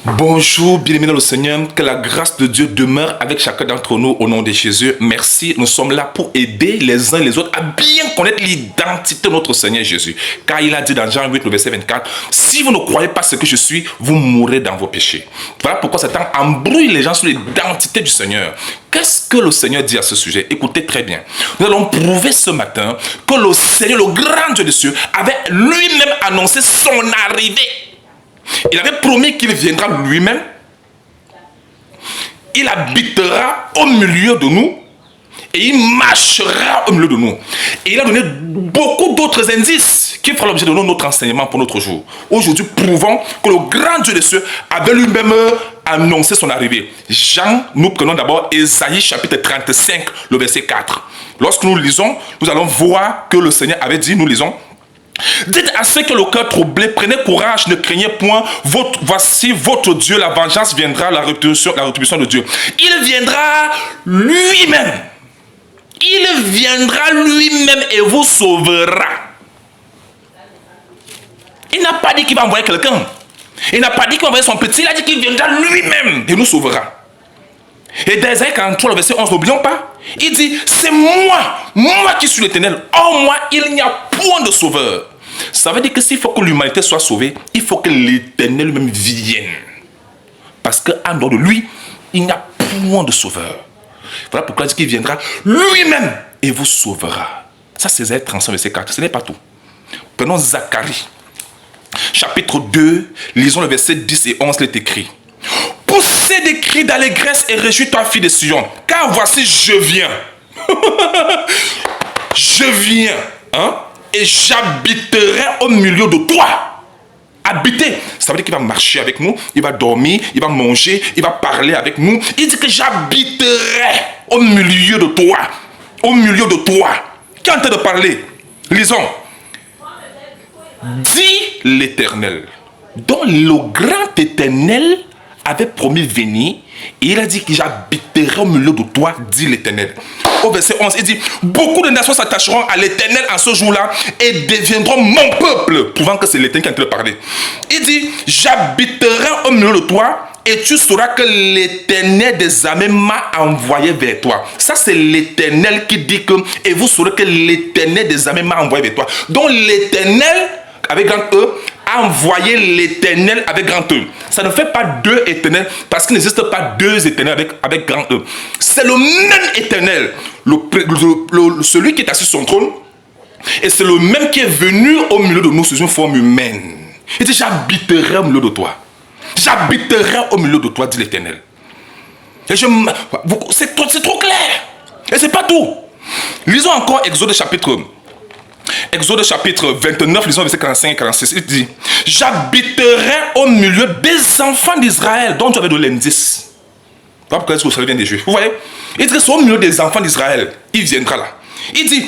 Bonjour, bienvenue dans le Seigneur, que la grâce de Dieu demeure avec chacun d'entre nous au nom de Jésus. Merci, nous sommes là pour aider les uns et les autres à bien connaître l'identité de notre Seigneur Jésus. Car il a dit dans Jean 8, le verset 24, si vous ne croyez pas ce que je suis, vous mourrez dans vos péchés. Voilà pourquoi Satan embrouille les gens sur l'identité du Seigneur. Qu'est-ce que le Seigneur dit à ce sujet? Écoutez très bien. Nous allons prouver ce matin que le Seigneur, le grand Dieu des cieux, avait lui-même annoncé son arrivée. Il avait promis qu'il viendra lui-même. Il habitera au milieu de nous. Et il marchera au milieu de nous. Et il a donné beaucoup d'autres indices qui feront l'objet de notre enseignement pour notre jour. Aujourd'hui, prouvons que le grand Dieu des cieux avait lui-même annoncé son arrivée. Jean, nous prenons d'abord Ésaïe chapitre 35, le verset 4. Lorsque nous lisons, nous allons voir que le Seigneur avait dit, nous lisons, dites à ceux qui ont le cœur troublé, prenez courage, ne craignez point, voici votre Dieu, la vengeance viendra, la rétribution de Dieu. Il viendra lui-même. Il viendra lui-même et vous sauvera. Il n'a pas dit qu'il va envoyer quelqu'un. Il n'a pas dit qu'il va envoyer son petit, il a dit qu'il viendra lui-même et nous sauvera. Et dans Ésaïe 43, le verset 11, n'oublions pas, il dit, c'est moi qui suis l'Éternel. Hors moi, il n'y a point de sauveur. Ça veut dire que s'il faut que l'humanité soit sauvée, il faut que l'Éternel lui-même vienne. Parce qu'en dehors de lui, il n'y a point de sauveur. Voilà pourquoi il dit qu'il viendra lui-même et vous sauvera. Ça, c'est Ésaïe 35, verset 4. Ce n'est pas tout. Prenons Zacharie, chapitre 2, lisons le verset 10 et 11, il est écrit. Poussez des cris d'allégresse et réjouis-toi, fille de Sion, car voici, je viens. Je viens, et j'habiterai au milieu de toi. Habiter, ça veut dire qu'il va marcher avec nous, il va dormir, il va manger, il va parler avec nous. Il dit que j'habiterai au milieu de toi. Au milieu de toi. Qui est en train de parler? Lisons. Dit l'Éternel, dont le grand Éternel avait promis venir, et il a dit que j'habiterai au milieu de toi, dit l'Éternel. Au verset 11, il dit, beaucoup de nations s'attacheront à l'Éternel en ce jour-là et deviendront mon peuple, prouvant que c'est l'Éternel qui est en train de parler. Il dit, j'habiterai au milieu de toi et tu sauras que l'Éternel des armées m'a envoyé vers toi. Ça, c'est l'Éternel qui dit que, et vous saurez que l'Éternel des armées m'a envoyé vers toi. Donc l'Éternel, avec grand E, a envoyé l'Éternel avec grand E. Ça ne fait pas deux éternels parce qu'il n'existe pas deux éternels avec grand E. C'est le même Éternel, celui qui est assis sur son trône, et c'est le même qui est venu au milieu de nous sous une forme humaine. Il dit, j'habiterai au milieu de toi. J'habiterai au milieu de toi, dit l'Éternel. C'est trop clair. Et c'est pas tout. Lisons encore Exode chapitre 29, lisons versets 45 et 46. Il dit, j'habiterai au milieu des enfants d'Israël dont tu avais de l'indice. Voilà pourquoi est-ce que ça vient des Juifs. Vous voyez? Il dit que c'est au milieu des enfants d'Israël. Il viendra là. Il dit,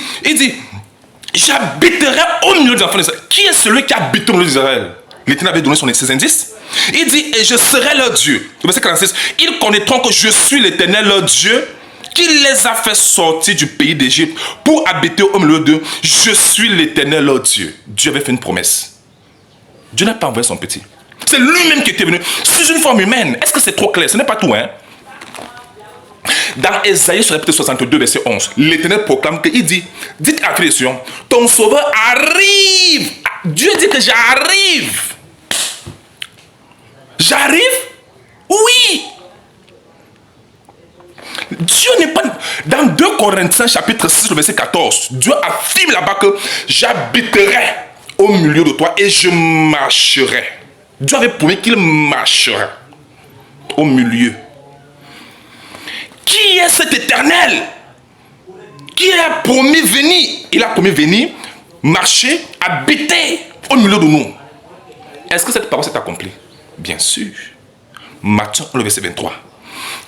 j'habiterai au milieu des enfants d'Israël. Qui est celui qui habite au milieu d'Israël? L'Éternel avait donné ses indices. Il dit, et je serai leur Dieu. Verset 46. Ils connaîtront que je suis l'Éternel leur Dieu, qui les a fait sortir du pays d'Égypte pour habiter au milieu d'eux. Je suis l'Éternel leur Dieu. Dieu avait fait une promesse. Dieu n'a pas envoyé son petit. C'est lui-même qui était venu sous une forme humaine. Est-ce que c'est trop clair? Ce n'est pas tout, hein? Dans Ésaïe chapitre 62, verset 11, l'Éternel proclame qu'il dit, dites à Sion, ton sauveur arrive. Dieu dit que j'arrive. J'arrive? Oui. Dieu n'est pas... Dans 2 Corinthiens chapitre 6, le verset 14, Dieu affirme là-bas que j'habiterai au milieu de toi et je marcherai. Dieu avait promis qu'il marchera au milieu. Qui est cet Éternel qui a promis venir? Il a promis venir, marcher, habiter au milieu de nous. Est-ce que cette parole s'est accomplie? Bien sûr. Matthieu, le verset 23.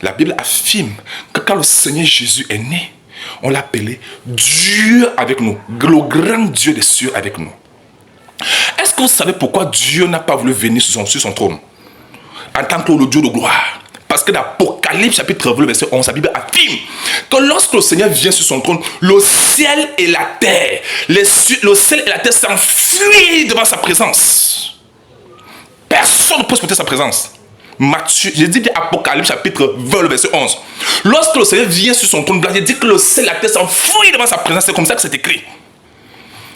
La Bible affirme que quand le Seigneur Jésus est né, on l'appelait Dieu avec nous, le grand Dieu des cieux avec nous. Est-ce que vous savez pourquoi Dieu n'a pas voulu venir sur son trône en tant que le Dieu de gloire? Parce que dans Apocalypse chapitre 20, verset 11, la Bible affirme que lorsque le Seigneur vient sur son trône, le ciel et la terre, le ciel et la terre s'enfuient devant sa présence. Personne ne peut supporter sa présence. Matthieu, je dis bien Apocalypse chapitre 20, le verset 11. Lorsque le Seigneur vient sur son trône blanc, il dit que le ciel et la terre s'enfuient devant sa présence. C'est comme ça que c'est écrit.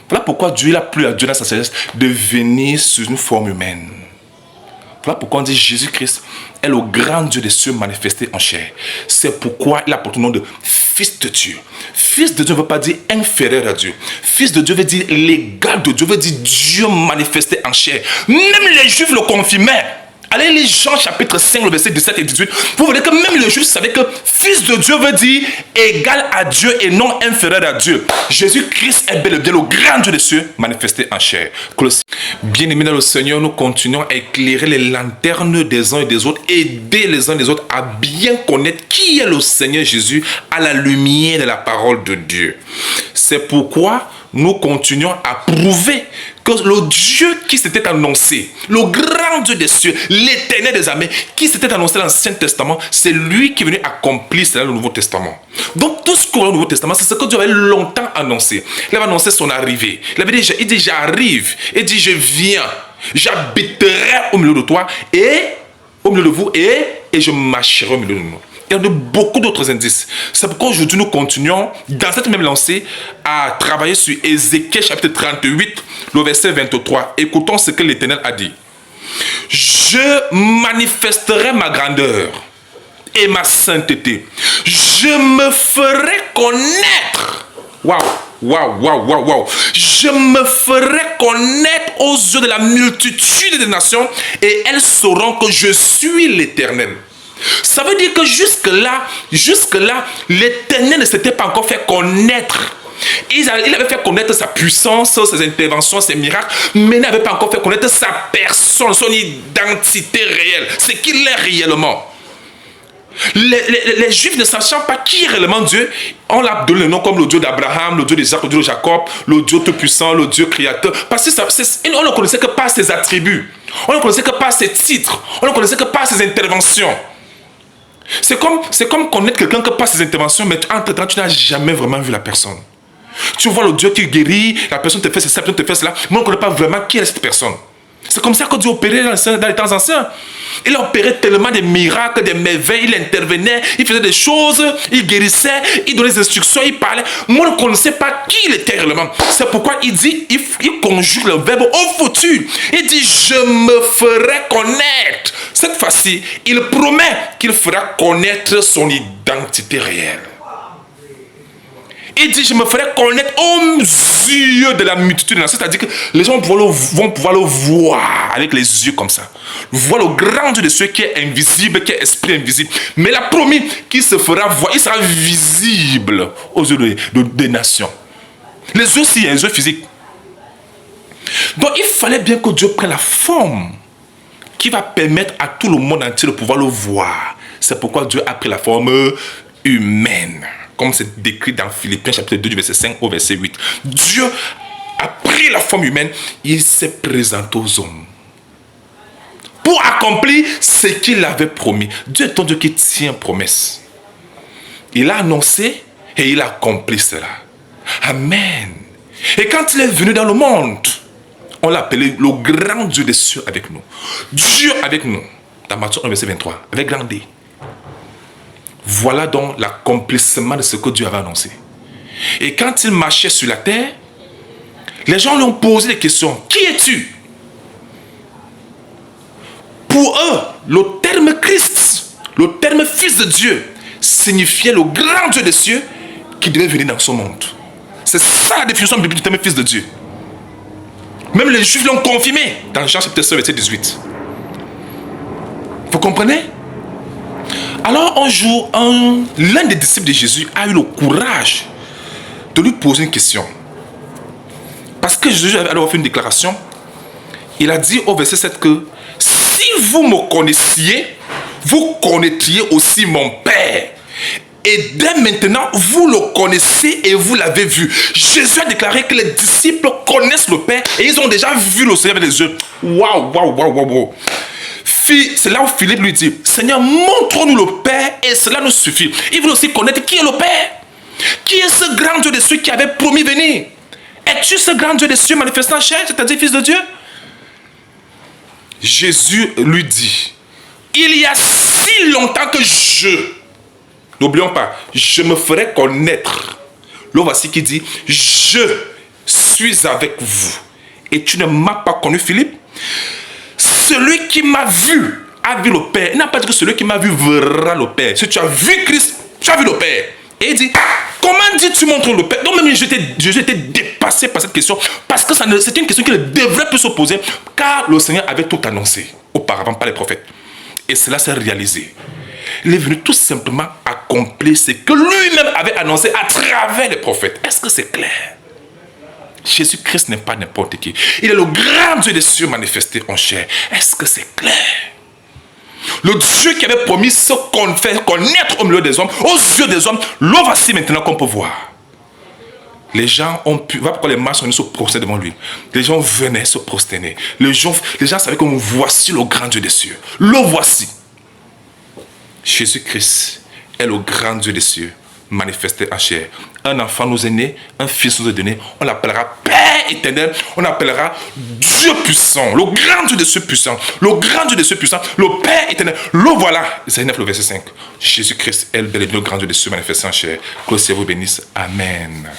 Voilà pourquoi Dieu a plu à Dieu dans sa sagesse de venir sous une forme humaine. Voilà pourquoi on dit Jésus-Christ est le grand Dieu des cieux manifesté en chair. C'est pourquoi il a porté le nom de Fils de Dieu. Fils de Dieu ne veut pas dire inférieur à Dieu. Fils de Dieu veut dire l'égal de Dieu, veut dire Dieu manifesté en chair. Même les Juifs le confirmaient. Allez lire Jean chapitre 5, le verset 17 et 18. Vous verrez que même les Juifs savaient que Fils de Dieu veut dire égal à Dieu et non inférieur à Dieu. Jésus-Christ est bel et bien le grand Dieu des cieux manifesté en chair. Bien-aimés dans le Seigneur, nous continuons à éclairer les lanternes des uns et des autres, aider les uns et les autres à bien connaître qui est le Seigneur Jésus à la lumière de la parole de Dieu. C'est pourquoi nous continuons à prouver que le Dieu qui s'était annoncé, le grand Dieu des cieux, l'éternel des armées, qui s'était annoncé dans l'Ancien Testament, c'est lui qui est venu accomplir cela dans le Nouveau Testament. Donc tout ce qu'on a au Nouveau Testament, c'est ce que Dieu avait longtemps annoncé. Il avait annoncé son arrivée. Il dit j'arrive, il dit je viens, j'habiterai au milieu de toi et au milieu de vous et je marcherai au milieu de nous. Il y a beaucoup d'autres indices. C'est pourquoi aujourd'hui nous continuons dans cette même lancée à travailler sur Ézéchiel chapitre 38, le verset 23. Écoutons ce que l'Éternel a dit. Je manifesterai ma grandeur et ma sainteté. Je me ferai connaître. Waouh. Je me ferai connaître aux yeux de la multitude des nations et elles sauront que je suis l'Éternel. Ça veut dire que jusque-là, l'Éternel ne s'était pas encore fait connaître. Il avait fait connaître sa puissance, ses interventions, ses miracles, mais il n'avait pas encore fait connaître sa personne, son identité réelle, ce qu'il est réellement. Les Juifs ne sachant pas qui est réellement Dieu, on l'a donné le nom comme le Dieu d'Abraham, le Dieu d'Isaac, le Dieu de Jacob, le Dieu tout-puissant, le Dieu créateur. Parce qu'on ne connaissait que par ses attributs, on ne connaissait que par ses titres, on ne connaissait que par ses interventions. C'est comme connaître quelqu'un que par ses interventions, mais entre-temps, tu n'as jamais vraiment vu la personne. Tu vois le Dieu qui guérit, la personne te fait cela, la personne te fait cela, mais on ne connaît pas vraiment qui est cette personne. C'est comme ça que Dieu opérait dans les temps anciens. Il opérait tellement de miracles, des merveilles, il intervenait, il faisait des choses, il guérissait, il donnait des instructions, il parlait. Moi, je ne connaissais pas qui il était réellement. C'est pourquoi il dit, il conjugue le verbe au futur. Il dit, je me ferai connaître. Cette fois-ci, il promet qu'il fera connaître son identité réelle. Il dit, je me ferai connaître aux yeux de la multitude. C'est-à-dire que les gens vont pouvoir le voir avec les yeux comme ça. Voir le grand Dieu de ceux qui est invisible, qui est esprit invisible. Mais il a promis qu'il se fera voir, il sera visible aux yeux des nations. Les yeux, c'est les yeux physiques. Donc il fallait bien que Dieu prenne la forme qui va permettre à tout le monde entier de pouvoir le voir. C'est pourquoi Dieu a pris la forme humaine. Comme c'est décrit dans Philippiens chapitre 2 du verset 5 au verset 8. Dieu a pris la forme humaine, il s'est présenté aux hommes pour accomplir ce qu'il avait promis. Dieu est un Dieu qui tient promesse. Il a annoncé et il a accompli cela. Amen. Et quand il est venu dans le monde, on l'a appelé le grand Dieu des cieux avec nous. Dieu avec nous. Dans Matthieu 1 verset 23, avec grand D. Voilà donc l'accomplissement de ce que Dieu avait annoncé. Et quand il marchait sur la terre, les gens lui ont posé des questions. Qui es-tu? Pour eux, le terme Christ, le terme Fils de Dieu, signifiait le grand Dieu des cieux qui devait venir dans ce monde. C'est ça la définition biblique du terme Fils de Dieu. Même les Juifs l'ont confirmé dans Jean chapitre 7, verset 18. Vous comprenez? Alors un jour, l'un des disciples de Jésus a eu le courage de lui poser une question. Parce que Jésus avait alors fait une déclaration. Il a dit au verset 7 que si vous me connaissiez, vous connaîtriez aussi mon Père. Et dès maintenant, vous le connaissez et vous l'avez vu. Jésus a déclaré que les disciples connaissent le Père et ils ont déjà vu le Seigneur avec les yeux. Waouh. C'est là où Philippe lui dit, Seigneur, montre-nous le Père et cela nous suffit. Il veut aussi connaître qui est le Père. Qui est ce grand Dieu des cieux qui avait promis venir? Es-tu ce grand Dieu des cieux manifestant en chair, c'est-à-dire Fils de Dieu? Jésus lui dit, il y a si longtemps que n'oublions pas, je me ferai connaître. Le voici qui dit, je suis avec vous. Et tu ne m'as pas connu, Philippe. Celui qui m'a vu a vu le Père. Il n'a pas dit que celui qui m'a vu verra le Père. Si tu as vu Christ, tu as vu le Père. Et il dit, comment dis-tu montres le Père? Donc même j'étais dépassé par cette question, parce que c'était une question qu'il devrait plus se poser, car le Seigneur avait tout annoncé auparavant par les prophètes. Et cela s'est réalisé. Il est venu tout simplement accomplir ce que lui-même avait annoncé à travers les prophètes. Est-ce que c'est clair? Jésus-Christ n'est pas n'importe qui. Il est le grand Dieu des cieux manifesté en chair. Est-ce que c'est clair? Le Dieu qui avait promis se faire connaître au milieu des hommes, aux yeux des hommes, le voici maintenant qu'on peut voir. Les gens ont pu, voilà pourquoi les marches sont venus se prosterner devant lui. Les gens venaient se prosterner. Les gens savaient que voici le grand Dieu des cieux. Le voici. Jésus-Christ est le grand Dieu des cieux, manifesté en chair. Un enfant nous est né, un fils nous est donné. On l'appellera Père éternel, on l'appellera Dieu puissant, le grand Dieu des cieux puissant, le grand Dieu des cieux puissant, le Père éternel. Le voilà, Isaïe 9, le verset 5. Jésus-Christ est le grand Dieu des cieux manifesté en chair. Que le Seigneur vous bénisse. Amen.